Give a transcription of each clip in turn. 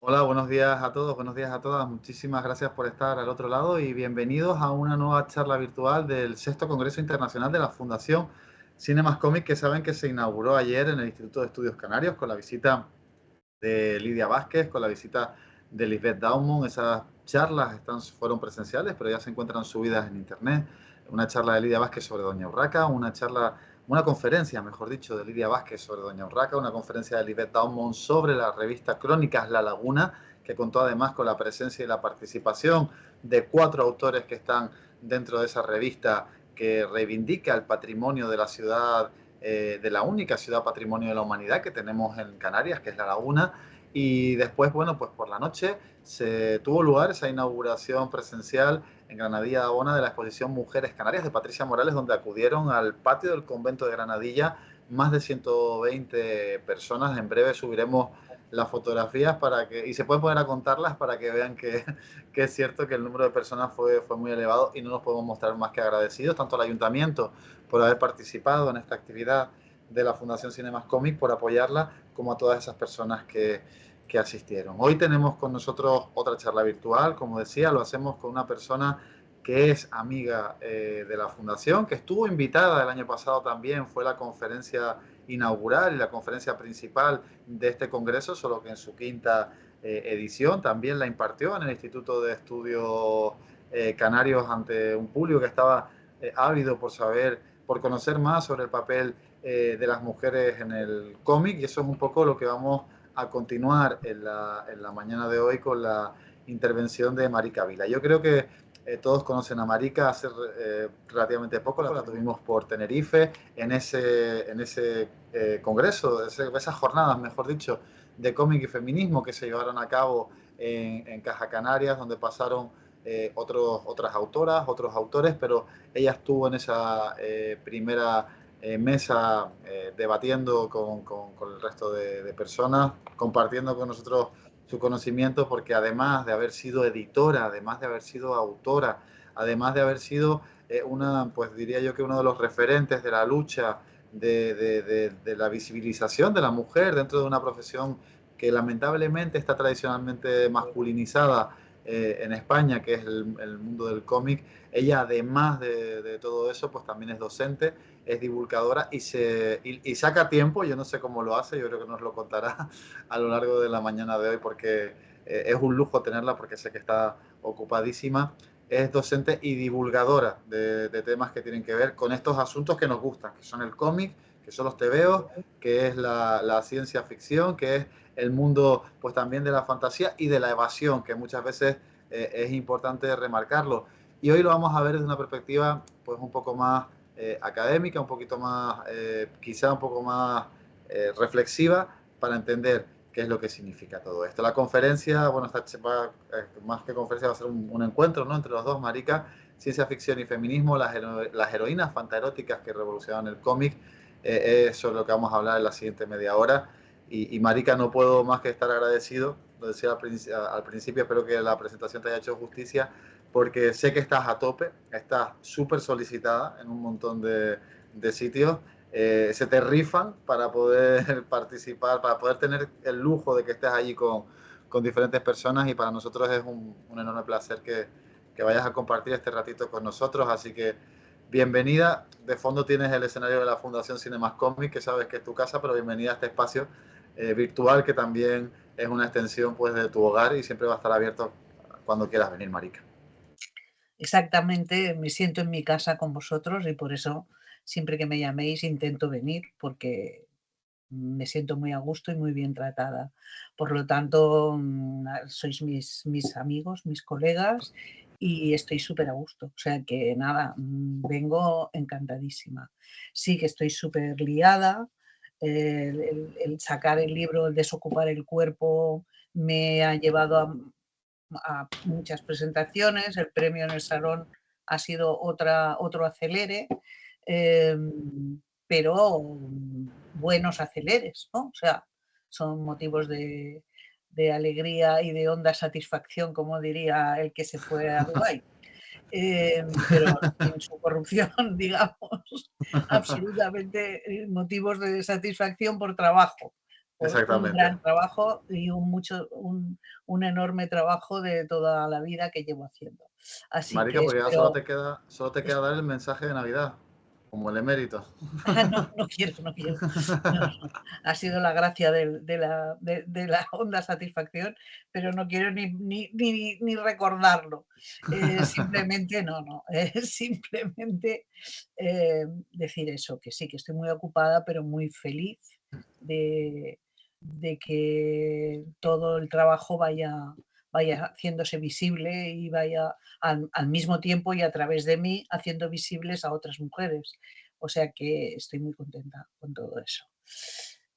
Hola, buenos días a todos, buenos días a todas. Muchísimas gracias por estar al otro lado y bienvenidos a una nueva charla virtual del sexto Congreso Internacional de la Fundación Cinemas Comic, que saben que se inauguró ayer en el Instituto de Estudios Canarios con la visita de Lidia Vázquez, con la visita de Lisbeth Daumont. Esas charlas fueron presenciales, pero ya se encuentran subidas en internet. Una charla de Lidia Vázquez sobre Doña Urraca, una conferencia, mejor dicho, de Lidia Vázquez sobre Doña Urraca, una conferencia de Lisbeth Daumont sobre la revista Crónicas La Laguna, que contó además con la presencia y la participación de 4 autores que están dentro de esa revista que reivindica el patrimonio de la ciudad, de la única ciudad patrimonio de la humanidad que tenemos en Canarias, que es La Laguna. Y después, bueno, pues por la noche se tuvo lugar esa inauguración presencial en Granadilla de Abona de la exposición Mujeres Canarias de Patricia Morales, donde acudieron al patio del convento de Granadilla más de 120 personas. En breve subiremos las fotografías y se pueden poner a contarlas para que vean que es cierto que el número de personas fue muy elevado y no nos podemos mostrar más que agradecidos, tanto al ayuntamiento por haber participado en esta actividad de la Fundación Cinemas Comic, por apoyarla, como a todas esas personas que asistieron. Hoy tenemos con nosotros otra charla virtual, como decía, lo hacemos con una persona que es amiga de la Fundación, que estuvo invitada el año pasado también, fue la conferencia inaugural y la conferencia principal de este congreso, solo que en su quinta edición también la impartió en el Instituto de Estudios Canarios ante un público que estaba ávido por conocer más sobre el papel de las mujeres en el cómic, y eso es un poco lo que vamos a continuar en la mañana de hoy con la intervención de Marika Vila. Yo creo que todos conocen a Marika hace relativamente poco, la tuvimos por Tenerife en ese congreso, esas jornadas, mejor dicho, de cómic y feminismo que se llevaron a cabo en Caja Canarias, donde pasaron otras autoras, otros autores, pero ella estuvo en esa primera mesa debatiendo con el resto de personas, compartiendo con nosotros su conocimiento, porque además de haber sido editora, además de haber sido autora, además de haber sido pues diría yo que uno de los referentes de la lucha de la visibilización de la mujer dentro de una profesión que lamentablemente está tradicionalmente masculinizada en España, que es el mundo del cómic. Ella, además de todo eso, pues también es docente, es divulgadora y saca tiempo. Yo no sé cómo lo hace, yo creo que nos lo contará a lo largo de la mañana de hoy, porque es un lujo tenerla, porque sé que está ocupadísima. Es docente y divulgadora de temas que tienen que ver con estos asuntos que nos gustan, que son el cómic, que son los tebeos, que es la ciencia ficción, que es el mundo pues también de la fantasía y de la evasión, que muchas veces es importante remarcarlo. Y hoy lo vamos a ver desde una perspectiva pues un poco más académica, un poquito más, quizá un poco más reflexiva, para entender qué es lo que significa todo esto. La conferencia, bueno, más que conferencia va a ser un encuentro, ¿no?, entre los dos, Marika, ciencia ficción y feminismo, las heroínas fantaeróticas que revolucionaron el cómic. Eso es lo que vamos a hablar en la siguiente media hora. Y Marika, no puedo más que estar agradecido, lo decía al principio, espero que la presentación te haya hecho justicia, porque sé que estás a tope, estás súper solicitada en un montón de sitios, se te rifan para poder participar, para poder tener el lujo de que estés allí con diferentes personas, y para nosotros es un enorme placer que vayas a compartir este ratito con nosotros, así que bienvenida. De fondo tienes el escenario de la Fundación Cinemas Comic, que sabes que es tu casa, pero bienvenida a este espacio virtual, que también es una extensión pues de tu hogar y siempre va a estar abierto cuando quieras venir, Marika. Exactamente, me siento en mi casa con vosotros y por eso siempre que me llaméis intento venir porque me siento muy a gusto y muy bien tratada. Por lo tanto, sois mis amigos, mis colegas y estoy súper a gusto. O sea que nada, vengo encantadísima. Sí que estoy súper liada. El sacar el libro, el desocupar el cuerpo, me ha llevado a muchas presentaciones, el premio en el salón ha sido otro acelere, pero buenos aceleres, ¿no? O sea, son motivos de alegría y de honda satisfacción, como diría el que se fue a Dubái. Pero sin su corrupción, digamos, absolutamente motivos de satisfacción por trabajo, por un exactamente. gran trabajo y un enorme trabajo de toda la vida que llevo haciendo. Así Marica, que pues ya espero. solo te queda dar el mensaje de Navidad, como el emérito. No, no quiero, no quiero. No, no. Ha sido la gracia de la honda satisfacción, pero no quiero ni recordarlo. Simplemente no, no, simplemente, decir eso, que sí, que estoy muy ocupada, pero muy feliz de que todo el trabajo vaya haciéndose visible y vaya al mismo tiempo y a través de mí haciendo visibles a otras mujeres. O sea que estoy muy contenta con todo eso.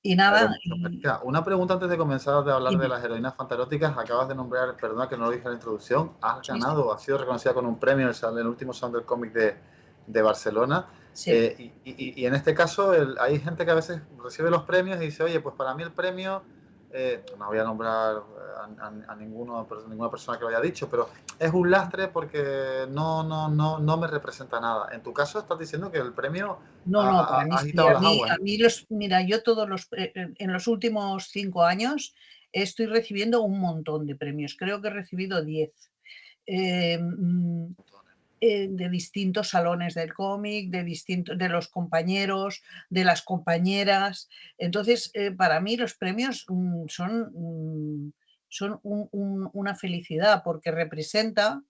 Y nada, Pero, Marica, una pregunta antes de comenzar de hablar de dime. las heroínas fantaróticas. Acabas de nombrar, perdona que no lo dije en la introducción, has Sí, sí, ganado, has sido reconocida con un premio en el último Salón del Cómic de Barcelona. sí. Y en este caso hay gente que a veces recibe los premios y dice, oye, pues para mí el premio, no voy a nombrar a ninguna persona que lo haya dicho, pero es un lastre porque no me representa nada. En tu caso estás diciendo que el premio No, no, para mí ha sí. agitado las aguas, A ¿no? mí mira, yo todos los en los últimos 5 años estoy recibiendo un montón de premios. Creo que he recibido 10. Eh, mm, de distintos salones del cómic, de los compañeros, de las compañeras. Entonces, para mí los premios son una felicidad porque representa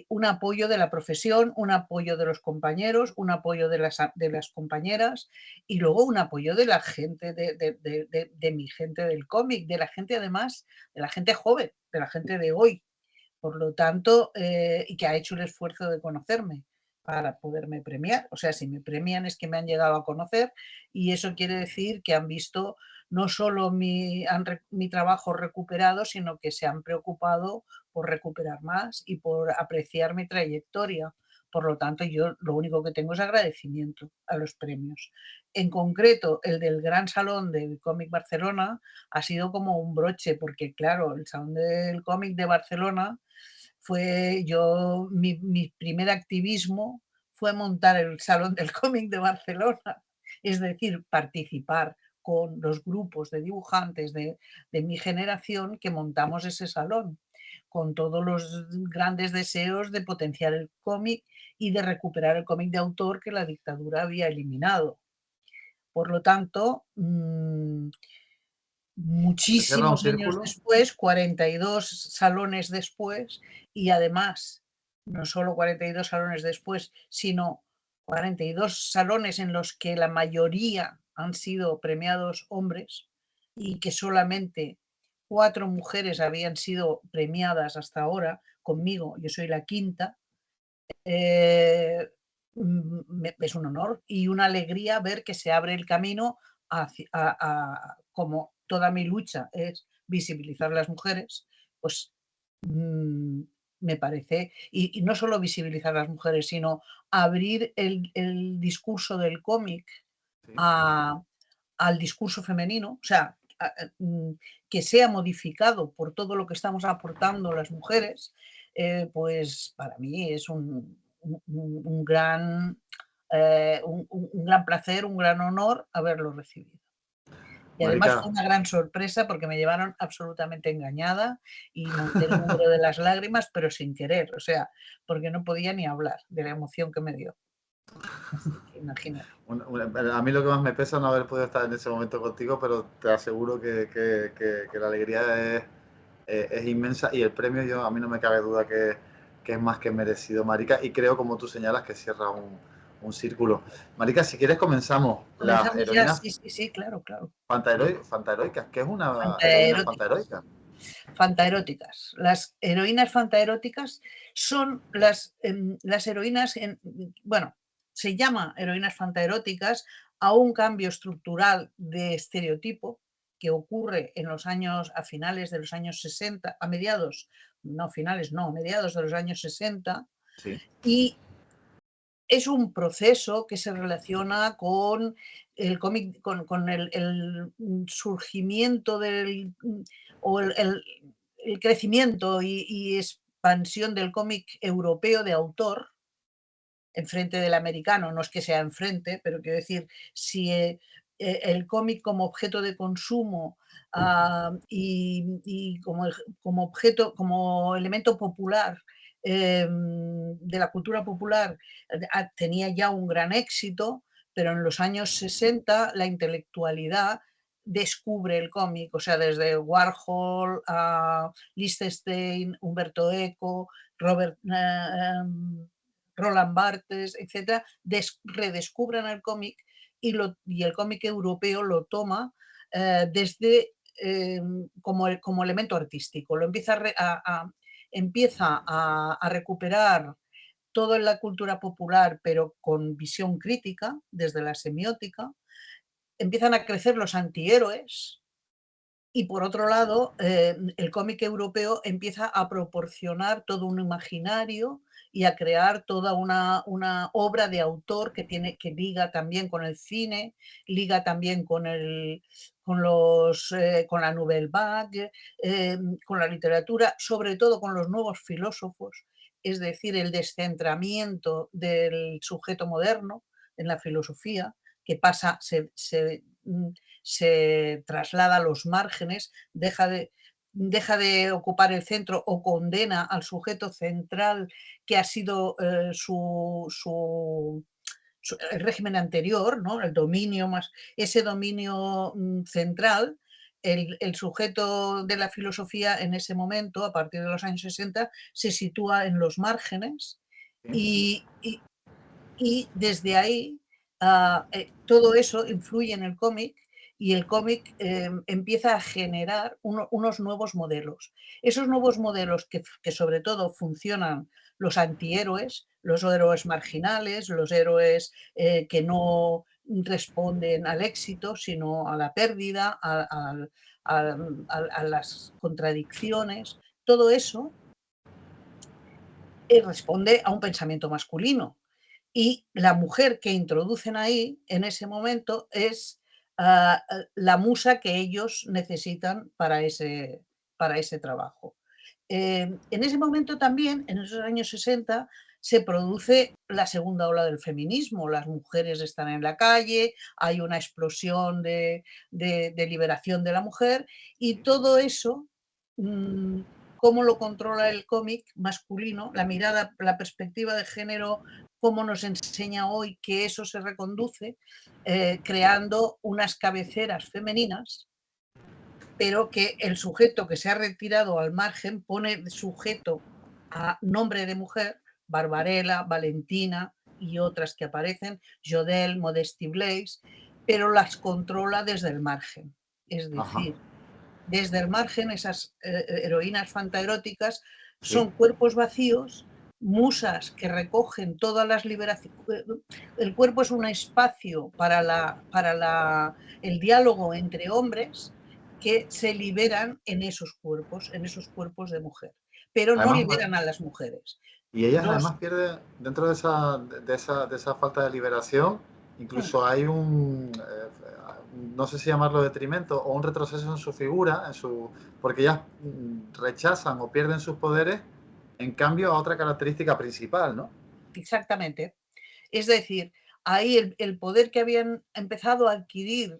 un apoyo de la profesión, un apoyo de los compañeros, un apoyo de las compañeras y luego un apoyo de la gente, de mi gente del cómic, de la gente además, de la gente joven, de la gente de hoy, por lo tanto, y que ha hecho el esfuerzo de conocerme para poderme premiar. O sea, si me premian es que me han llegado a conocer y eso quiere decir que han visto no solo mi trabajo recuperado, sino que se han preocupado por recuperar más y por apreciar mi trayectoria. Por lo tanto, yo lo único que tengo es agradecimiento a los premios. En concreto, el del Gran Salón del Cómic Barcelona ha sido como un broche, porque claro, el Salón del Cómic de Barcelona mi primer activismo fue montar el Salón del Cómic de Barcelona, es decir, participar con los grupos de dibujantes de mi generación que montamos ese salón, con todos los grandes deseos de potenciar el cómic y de recuperar el cómic de autor que la dictadura había eliminado. Por lo tanto, Se cierra un muchísimos años círculo. después, 42 salones después, y además, no solo 42 salones después, sino 42 salones en los que la mayoría han sido premiados hombres y que solamente 4 mujeres habían sido premiadas hasta ahora, conmigo, yo soy la quinta. eh, es un honor y una alegría ver que se abre el camino como toda mi lucha es visibilizar a las mujeres, pues mm, me parece, y no solo visibilizar a las mujeres, sino abrir el discurso del cómic Sí. a- al discurso femenino, o sea, que sea modificado por todo lo que estamos aportando las mujeres, pues para mí es un gran, un gran placer, un gran honor haberlo recibido. Y además Marica, fue una gran sorpresa porque me llevaron absolutamente engañada y monté el número de las lágrimas, pero sin querer, o sea, porque no podía ni hablar de la emoción que me dio. Así que imagínate. a mí lo que más me pesa es no haber podido estar en ese momento contigo, pero te aseguro que la alegría es inmensa y el premio a mí no me cabe duda que es más que merecido, Marica, y creo, como tú señalas, que cierra un círculo. Marica, si quieres comenzamos. Las Comenzamos ya, heroínas sí, sí, sí, claro, claro. fantaheroicas. ¿Qué es una heroína Fantaeróticas, fantaheroica? fantaeróticas. Las heroínas fantaeróticas son las heroínas, bueno, se llama heroínas fantaeróticas a un cambio estructural de estereotipo que ocurre a finales de los años 60, a mediados, no finales, no, mediados de los años 60, Sí. y es un proceso que se relaciona con el cómic, con el surgimiento o el crecimiento y expansión del cómic europeo de autor enfrente del americano. No es que sea enfrente, pero quiero decir, si el cómic como objeto de consumo y como objeto, como elemento popular de la cultura popular, tenía ya un gran éxito, pero en los años 60 la intelectualidad descubre el cómic, o sea, desde Warhol a Lichtenstein, Humberto Eco, Roland Barthes, etcétera, redescubren el cómic y el cómic europeo lo toma desde como elemento artístico, lo empieza a recuperar todo en la cultura popular, pero con visión crítica, desde la semiótica. Empiezan a crecer los antihéroes y, por otro lado, el cómic europeo empieza a proporcionar todo un imaginario y a crear toda una obra de autor que liga también con el cine, liga también con la Nouvelle Vague, con la literatura, sobre todo con los nuevos filósofos, es decir, el descentramiento del sujeto moderno en la filosofía, que se traslada a los márgenes, deja de ocupar el centro o condena al sujeto central que ha sido el régimen anterior, ¿no? El dominio más, ese dominio central. El sujeto de la filosofía en ese momento, a partir de los años 60, se sitúa en los márgenes y, y, y desde ahí todo eso influye en el cómic y el cómic empieza a generar unos nuevos modelos. Esos nuevos modelos que sobre todo funcionan los antihéroes, los héroes marginales, los héroes que no responden al éxito, sino a la pérdida, a las contradicciones, todo eso responde a un pensamiento masculino. Y la mujer que introducen ahí, en ese momento, es la musa que ellos necesitan para ese trabajo. En ese momento también, en esos años 60, se produce la segunda ola del feminismo. Las mujeres están en la calle, hay una explosión de liberación de la mujer y todo eso, cómo lo controla el cómic masculino, la mirada, la perspectiva de género, cómo nos enseña hoy que eso se reconduce, creando unas cabeceras femeninas, pero que el sujeto que se ha retirado al margen pone sujeto a nombre de mujer, Barbarella, Valentina y otras que aparecen, Jodelle, Modesty Blaise, pero las controla desde el margen. Es decir, desde el margen esas heroínas fantaeróticas son cuerpos vacíos, musas que recogen todas las liberaciones. El cuerpo es un espacio para el diálogo entre hombres que se liberan en esos cuerpos de mujer, pero no Además, liberan a las mujeres. y ellas Los, además pierden, dentro de esa falta de liberación, incluso hay no sé si llamarlo detrimento o un retroceso en su figura, porque ellas rechazan o pierden sus poderes en cambio a otra característica principal, ¿no? exactamente. Es decir, ahí el poder que habían empezado a adquirir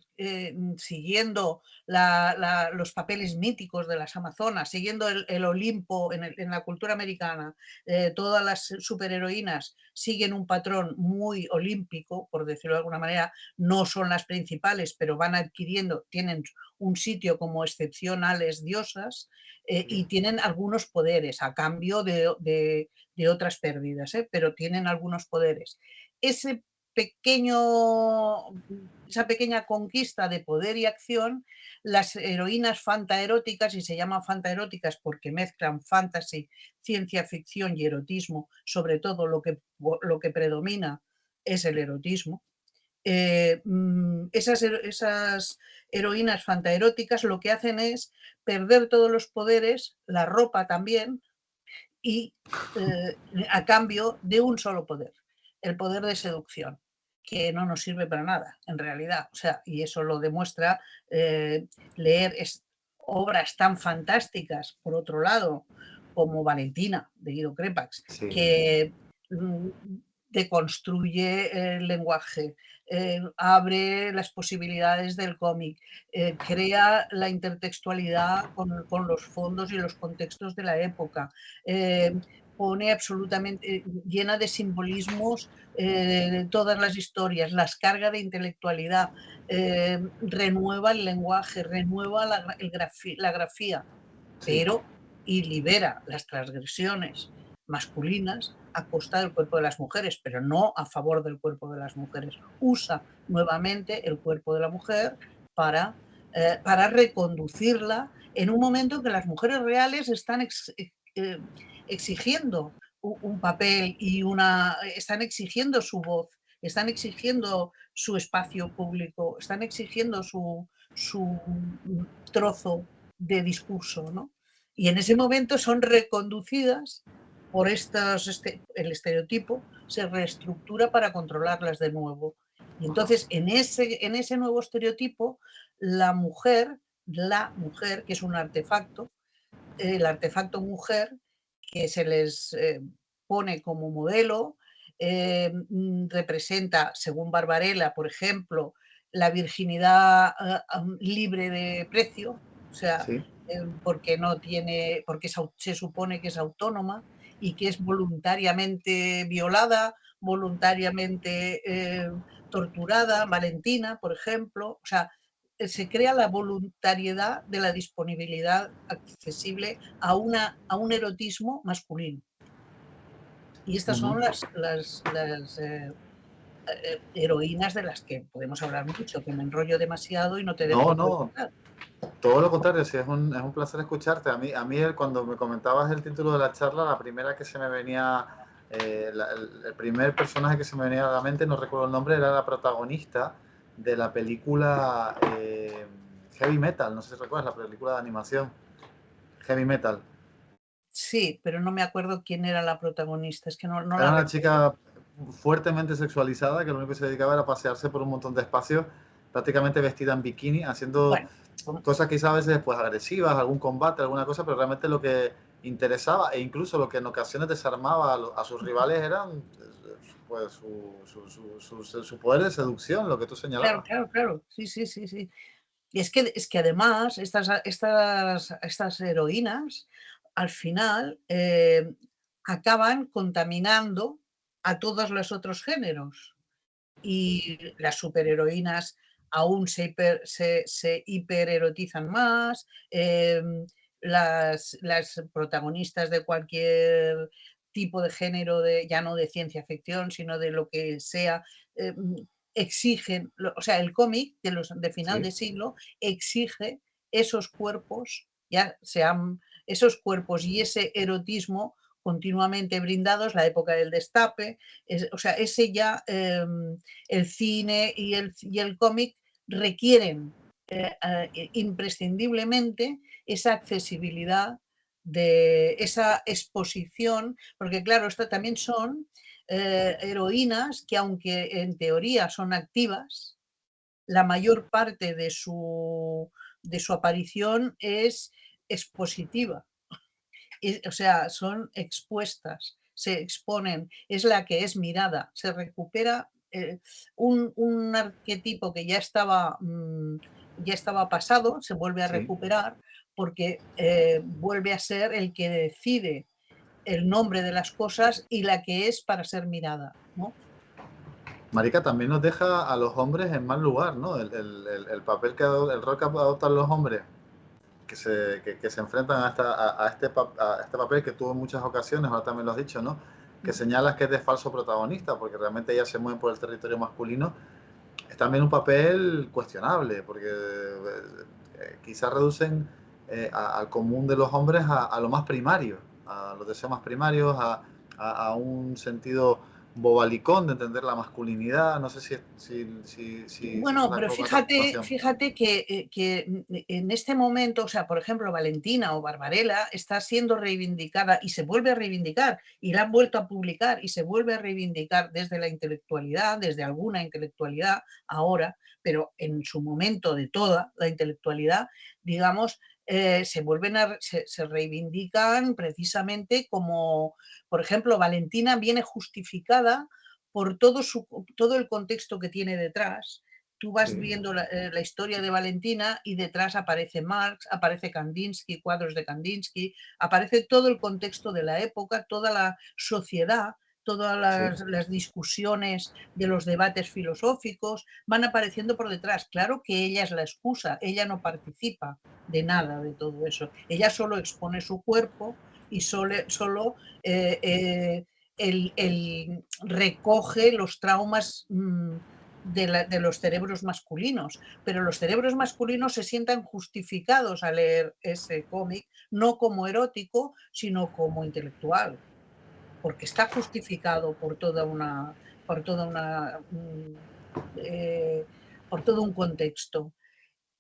siguiendo los papeles míticos de las Amazonas, siguiendo el Olimpo en la cultura americana, todas las superheroínas siguen un patrón muy olímpico, por decirlo de alguna manera, no son las principales, pero van adquiriendo, tienen un sitio como excepcionales diosas y tienen algunos poderes a cambio de otras pérdidas, pero tienen algunos poderes. Esa pequeña conquista de poder y acción, las heroínas fantaeróticas, y se llaman fantaeróticas porque mezclan fantasy, ciencia ficción y erotismo, sobre todo lo que predomina es el erotismo. Esas heroínas fantaeróticas lo que hacen es perder todos los poderes, la ropa también, y a cambio de un solo poder, el poder de seducción, que no nos sirve para nada, en realidad. O sea, y eso lo demuestra leer obras tan fantásticas, por otro lado, como Valentina, de Guido Crepax, Sí. que deconstruye el lenguaje, abre las posibilidades del cómic, crea la intertextualidad con los fondos y los contextos de la época, pone absolutamente, llena de simbolismos todas las historias, las carga de intelectualidad, renueva el lenguaje, renueva la grafía, Sí, pero y libera las transgresiones masculinas a costa del cuerpo de las mujeres, pero no a favor del cuerpo de las mujeres. Usa nuevamente el cuerpo de la mujer para reconducirla en un momento en que las mujeres reales están exigiendo un papel y están exigiendo su voz, están exigiendo su espacio público, están exigiendo su trozo de discurso, ¿no? Y en ese momento son reconducidas por el estereotipo se reestructura para controlarlas de nuevo. Y entonces en ese nuevo estereotipo, la mujer, que es un artefacto, el artefacto mujer, que se les pone como modelo, representa, según Barbarella, por ejemplo, la virginidad libre de precio, o sea, sí. porque no tiene, porque se supone que es autónoma y que es voluntariamente violada, voluntariamente torturada, Valentina, por ejemplo, o sea, se crea la voluntariedad de la disponibilidad accesible a un erotismo masculino. Y estas Ujú. son las heroínas de las que podemos hablar mucho, que me enrollo demasiado y no te No, dejo no, preguntar. todo lo contrario, sí, es un placer escucharte. Cuando me comentabas el título de la charla, la primera que se me venía, el primer personaje que se me venía a la mente, no recuerdo el nombre, era la protagonista de la película Heavy Metal, no sé si recuerdas, la película de animación Heavy Metal. Sí, pero no me acuerdo quién era la protagonista, es que no Era la una recuerdo. chica fuertemente sexualizada que lo único que se dedicaba era pasearse por un montón de espacios, prácticamente vestida en bikini, haciendo Bueno, com cosas quizás a veces pues agresivas, algún combate, alguna cosa, pero realmente lo que interesaba e incluso lo que en ocasiones desarmaba a sus rivales eran pues su poder de seducción, lo que tú claro, señalabas. claro, claro. Sí, sí, sí, sí. Y es que además estas heroínas, al final, acaban contaminando a todos los otros géneros. Y las superheroínas aún se hipererotizan más, las protagonistas de cualquier tipo de género, ya no de ciencia ficción, sino de lo que sea, exigen, o sea, el cómic de final Sí, de siglo exige esos cuerpos, ya sean esos cuerpos y ese erotismo continuamente brindados, la época del destape, o sea, ese ya el cine y el cómic requieren imprescindiblemente esa accesibilidad de esa exposición, porque claro, esto también son heroínas que aunque en teoría son activas, la mayor parte de su aparición es expositiva, o sea, son expuestas, se exponen, es la que es mirada, se recupera un arquetipo que ya estaba pasado, se vuelve a sí. recuperar porque vuelve a ser el que decide el nombre de las cosas y la que es para ser mirada, ¿no? Marica también nos deja a los hombres en mal lugar, ¿no? El papel el rol que adoptan los hombres que se enfrentan a este papel que tuvo en muchas ocasiones, ahora también lo has dicho, ¿no? Que señalas que es de falso protagonista, porque realmente ellas se mueven por el territorio masculino, es también un papel cuestionable, porque quizás reducen al común de los hombres a lo más primario, a los deseos más primarios, a un sentido bobalicón de entender la masculinidad. No sé si Bueno, estás de pero acuerdo con esta fíjate, afirmación. fíjate que en este momento, o sea, por ejemplo, Valentina o Barbarella está siendo reivindicada y se vuelve a reivindicar y la han vuelto a publicar y se vuelve a reivindicar desde la intelectualidad, desde alguna intelectualidad ahora, pero en su momento de toda la intelectualidad, digamos, se reivindican precisamente como, por ejemplo, Valentina viene justificada por todo el contexto que tiene detrás. Tú vas Sí, viendo la historia de Valentina y detrás aparece Marx, aparece Kandinsky, cuadros de Kandinsky, aparece todo el contexto de la época, toda la sociedad, todas sí. las discusiones de los debates filosóficos van apareciendo por detrás. Claro que ella es la excusa, ella no participa de nada de todo eso. Ella solo expone su cuerpo y solo recoge los traumas de los cerebros masculinos, pero los cerebros masculinos se sientan justificados al leer ese cómic, no como erótico, sino como intelectual, porque está justificado por toda una, por todo un contexto.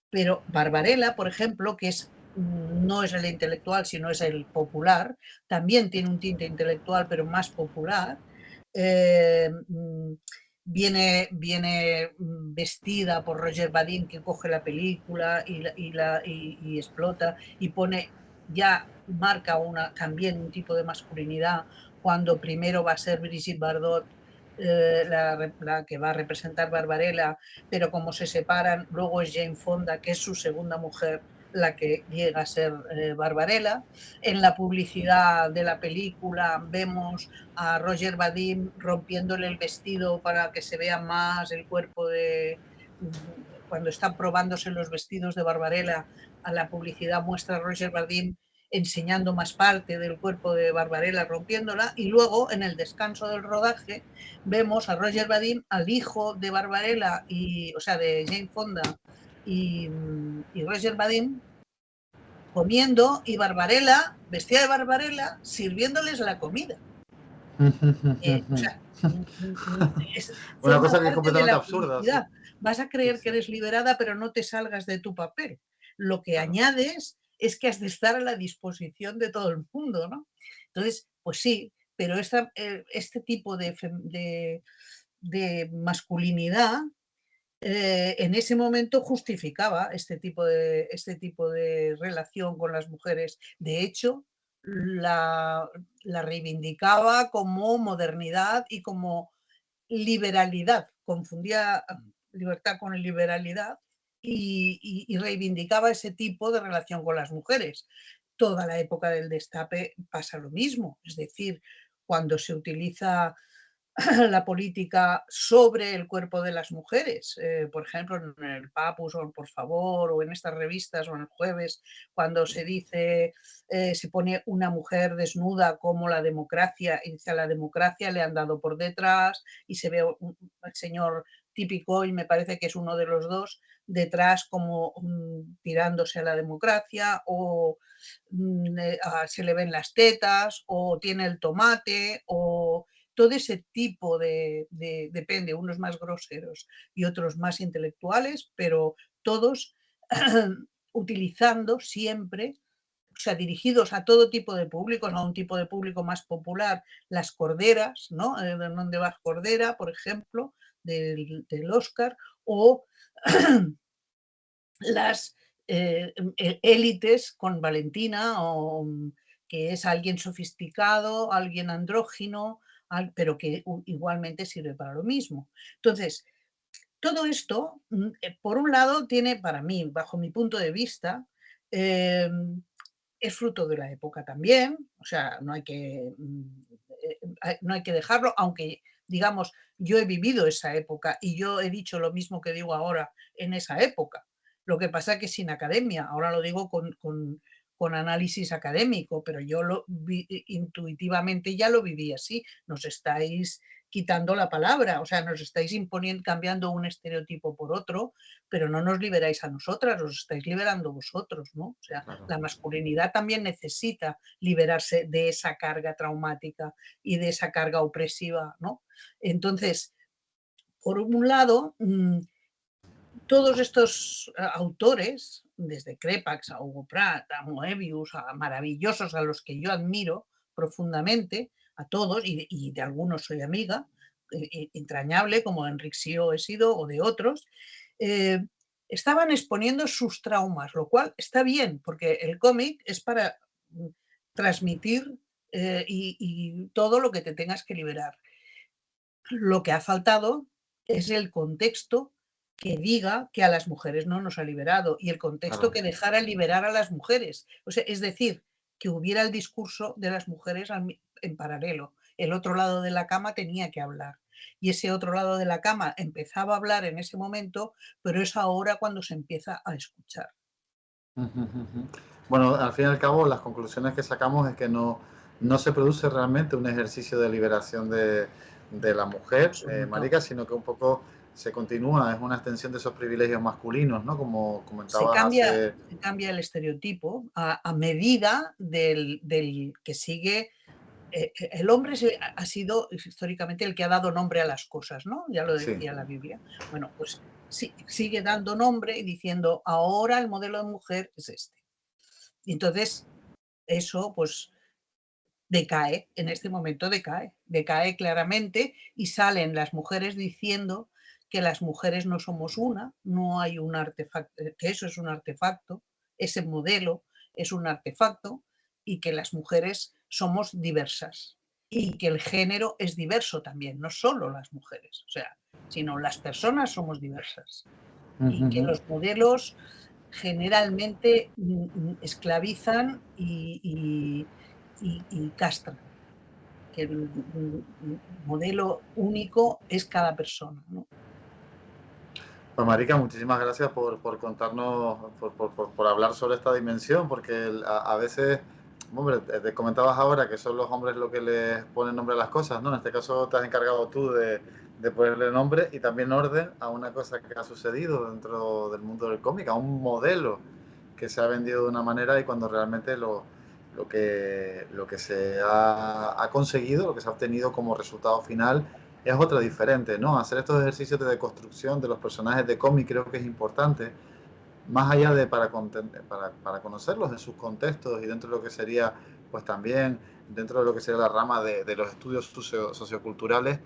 Pero Barbarella, por ejemplo, que no es el intelectual, sino es el popular, también tiene un tinte intelectual, pero más popular. eh, mm, viene vestida por Roger Vadim, que coge la película y explota y pone, ya marca también un tipo de masculinidad, cuando primero va a ser Brigitte Bardot, la que va a representar Barbarella, pero como se separan, luego es Jane Fonda, que es su segunda mujer, la que llega a ser Barbarella. En la publicidad de la película vemos a Roger Vadim rompiéndole el vestido para que se vea más el cuerpo cuando están probándose los vestidos de Barbarella, a la publicidad muestra a Roger Vadim enseñando más parte del cuerpo de Barbarella rompiéndola, y luego en el descanso del rodaje vemos a Roger Vadim, al hijo de Barbarella, o sea, de Jane Fonda y Roger Vadim, comiendo, y Barbarella, vestida de Barbarella, sirviéndoles la comida. O sea, Una forma cosa que es parte de completamente la absurda, sí. publicidad. Vas a Sí, creer que sí. eres liberada, pero no te salgas de tu papel. Lo que Claro. añades es que has de estar a la disposición de todo el mundo, ¿no? Entonces, pues sí, pero este tipo de masculinidad en ese momento justificaba este tipo de relación con las mujeres. De hecho, la, la reivindicaba como modernidad y como liberalidad. Confundía libertad con liberalidad y reivindicaba ese tipo de relación con las mujeres. Toda la época del destape pasa lo mismo, es decir, cuando se utiliza la política sobre el cuerpo de las mujeres. Por ejemplo, en el Papus o en Por Favor, o en estas revistas, o en el Jueves, cuando se dice, se pone una mujer desnuda como la democracia, y dice a la democracia le han dado por detrás, y se ve el señor típico, y me parece que es uno de los dos, detrás como tirándose a la democracia, o se le ven las tetas, o tiene el tomate, o todo ese tipo depende, unos más groseros y otros más intelectuales, pero todos utilizando siempre, o sea, dirigidos a todo tipo de públicos, a un tipo de público más popular, las corderas, ¿no? Donde vas Cordera, por ejemplo, del Oscar, o las élites con Valentina, que es alguien sofisticado, alguien andrógino, pero que igualmente sirve para lo mismo. Entonces, todo esto, por un lado, tiene para mí, bajo mi punto de vista, eh, es fruto de la época también, o sea, no hay que dejarlo, aunque, digamos, yo he vivido esa época y yo he dicho lo mismo que digo ahora en esa época. Lo que pasa es que sin academia, ahora lo digo con análisis académico, pero yo intuitivamente ya lo viví así. Nos estáis quitando la palabra, o sea, nos estáis imponiendo, cambiando un estereotipo por otro, pero no nos liberáis a nosotras, os estáis liberando vosotros, ¿no? O sea, Claro. la masculinidad también necesita liberarse de esa carga traumática y de esa carga opresiva, ¿no? Entonces, por un lado, todos estos autores, desde Crepax a Hugo Pratt, a Moebius, a maravillosos a los que yo admiro profundamente, a todos, y de algunos soy amiga, entrañable, como Enric Sio he sido, o de otros, eh, estaban exponiendo sus traumas, lo cual está bien, porque el cómic es para transmitir y todo lo que te tengas que liberar. Lo que ha faltado es el contexto que diga que a las mujeres no nos ha liberado y el contexto Claro. que dejara liberar a las mujeres. O sea, es decir, que hubiera el discurso de las mujeres en paralelo. El otro lado de la cama tenía que hablar. Y ese otro lado de la cama empezaba a hablar en ese momento, pero es ahora cuando se empieza a escuchar. Ujú, ujú. Bueno, al fin y al cabo, las conclusiones que sacamos es que no se produce realmente un ejercicio de liberación de la mujer, Absoluto. marica, sino que un poco se continúa, es una extensión de esos privilegios masculinos, ¿no? Como comentabas hace... Se cambia el estereotipo a medida del que sigue. El hombre ha sido históricamente el que ha dado nombre a las cosas, ¿no? Ya lo Sí. decía la Biblia. Bueno, pues sí, sigue dando nombre y diciendo, ahora el modelo de mujer es este. Y entonces eso pues decae, en este momento decae claramente y salen las mujeres diciendo que las mujeres no somos una, no hay un artefacto, que eso es un artefacto, ese modelo es un artefacto y que las mujeres somos diversas y que el género es diverso también, no solo las mujeres, o sea, sino las personas somos diversas Ujú, y que ujú. los modelos generalmente esclavizan y castran, que el modelo único es cada persona, ¿no? Pues marica, muchísimas gracias por contarnos, por hablar sobre esta dimensión, porque a veces, hombre, te comentabas ahora que son los hombres los que les ponen nombre a las cosas, ¿no? En este caso te has encargado tú de ponerle nombre y también orden a una cosa que ha sucedido dentro del mundo del cómic, a un modelo que se ha vendido de una manera y cuando realmente lo que se ha conseguido, lo que se ha obtenido como resultado final es otra diferente, ¿no? Hacer estos ejercicios de deconstrucción de los personajes de cómic creo que es importante, más allá de para conocerlos en sus contextos y dentro de lo que sería, pues también dentro de lo que sería la rama de los estudios socioculturales,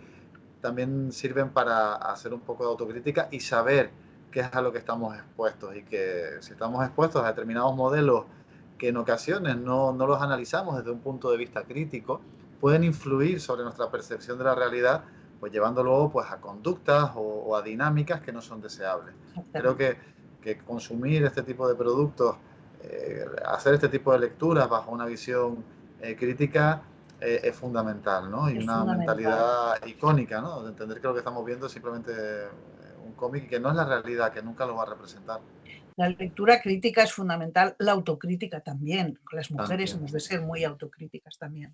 también sirven para hacer un poco de autocrítica y saber qué es a lo que estamos expuestos y que si estamos expuestos a determinados modelos que en ocasiones no los analizamos desde un punto de vista crítico, pueden influir sobre nuestra percepción de la realidad, pues llevando luego pues, a conductas o a dinámicas que no son deseables. Creo Exactamente. que consumir este tipo de productos, hacer este tipo de lecturas bajo una visión crítica, es fundamental, ¿no? Y Es una fundamental. mentalidad icónica, ¿no? De entender que lo que estamos viendo es simplemente un cómic y que no es la realidad, que nunca lo va a representar. La lectura crítica es fundamental, la autocrítica también. Las mujeres También, hemos sí. de ser muy autocríticas también.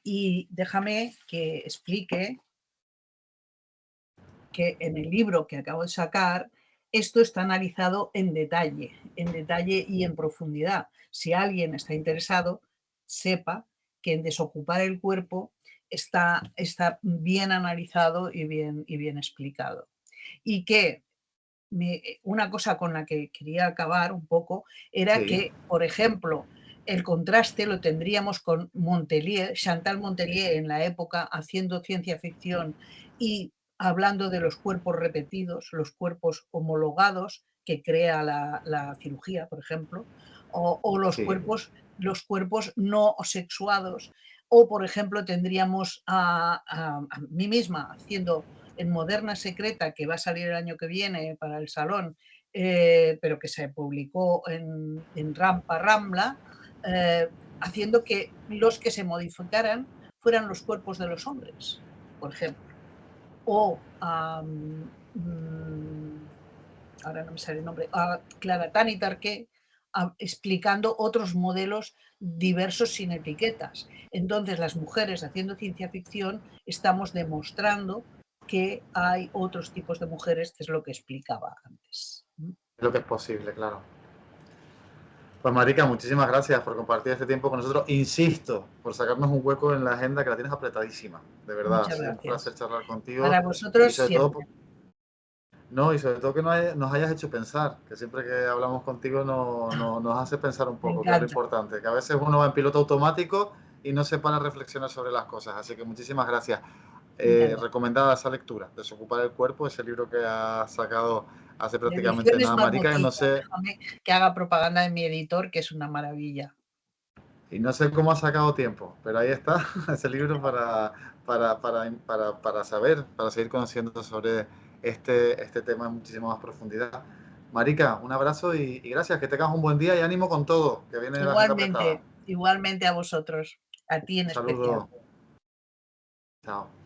Y déjame que explique que en el libro que acabo de sacar, esto está analizado en detalle y en profundidad. Si alguien está interesado, sepa que en desocupar el cuerpo está bien analizado y bien explicado. Y que una cosa con la que quería acabar un poco era Sí, que, por ejemplo, el contraste lo tendríamos con Montelier, Chantal Montelier en la época haciendo ciencia ficción y hablando de los cuerpos repetidos, los cuerpos homologados que crea la cirugía, por ejemplo, o sí, los cuerpos no sexuados, o por ejemplo tendríamos a mí misma haciendo en Moderna Secreta, que va a salir el año que viene para el Salón, pero que se publicó en Rampa Rambla, haciendo que los que se modificaran fueran los cuerpos de los hombres, por ejemplo. O ahora no me sale el nombre, a Clara Tani Tarqué, explicando otros modelos diversos sin etiquetas. Entonces, las mujeres haciendo ciencia ficción estamos demostrando que hay otros tipos de mujeres, que es lo que explicaba antes. es lo que es posible, claro. Pues Marica, muchísimas gracias por compartir este tiempo con nosotros. Insisto, por sacarnos un hueco en la agenda que la tienes apretadísima. De verdad, ha Muchas sido un placer gracias. charlar contigo Para y vosotros sobre todo siempre. no, y sobre todo que nos hayas hecho pensar, que siempre que hablamos contigo nos hace pensar un Me poco, que es lo encanta. importante, que a veces uno va en piloto automático y no se para a reflexionar sobre las cosas. Así que muchísimas gracias. Nada. Recomendada esa lectura, Desocupar el cuerpo, ese libro que has sacado hace De prácticamente ediciones nada, Marica, que no Marmotita. sé, Déjame que haga propaganda de mi editor, que es una maravilla. Y no sé cómo ha sacado tiempo, pero ahí está ese libro para saber, para seguir conociendo sobre este tema en muchísima más profundidad. Marica, un abrazo y gracias, que tengas un buen día y ánimo con todo, que viene la agenda apretada. Igualmente, igualmente a vosotros, a ti en Un especial. saludo, chao.